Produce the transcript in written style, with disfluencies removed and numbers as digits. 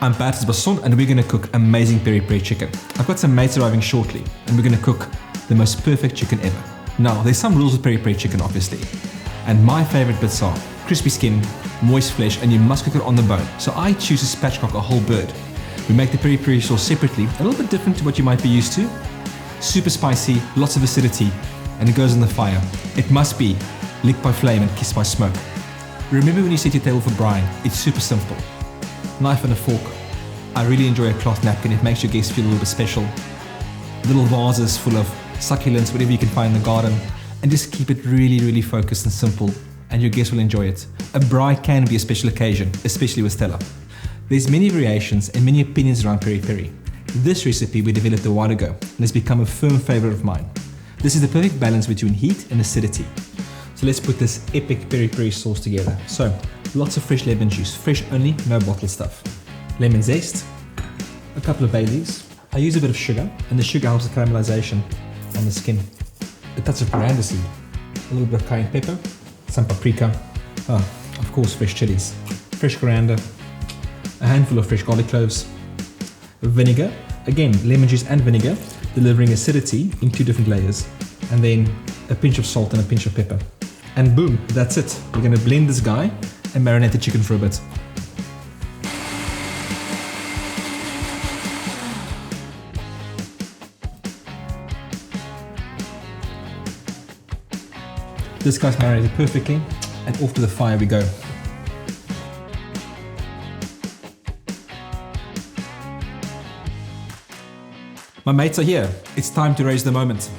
I'm Bertus Basson and we're going to cook amazing peri-peri chicken. I've got some mates arriving shortly and we're going to cook the most perfect chicken ever. Now, there's some rules with peri-peri chicken obviously, and my favorite bits are crispy skin, moist flesh, and you must cook it on the bone. So I choose to spatchcock a whole bird. We make the peri-peri sauce separately, a little bit different to what you might be used to. Super spicy, lots of acidity, and it goes on the fire. It must be licked by flame and kissed by smoke. Remember when you set your table for Braai, it's super simple. Knife and a fork. I really enjoy a cloth napkin, it makes your guests feel a little bit special. Little vases full of succulents, whatever you can find in the garden, and just keep it really, really focused and simple, and your guests will enjoy it. A Braai can be a special occasion, especially with Stella. There's many variations and many opinions around peri-peri. This recipe we developed a while ago and has become a firm favorite of mine. This is the perfect balance between heat and acidity. So let's put this epic peri-peri sauce together. So, lots of fresh lemon juice, fresh only, no bottle stuff. Lemon zest, a couple of bay leaves. I use a bit of sugar, and the sugar helps the caramelization on the skin. A touch of coriander seed, a little bit of cayenne pepper, some paprika, of course fresh chilies, fresh coriander, a handful of fresh garlic cloves, vinegar, again lemon juice and vinegar, delivering acidity in 2 different layers, and then a pinch of salt and a pinch of pepper. And boom, that's it. We're going to blend this guy and marinate the chicken for a bit. This guy's marinated perfectly, and off to the fire we go. My mates are here. It's time to raise the moment.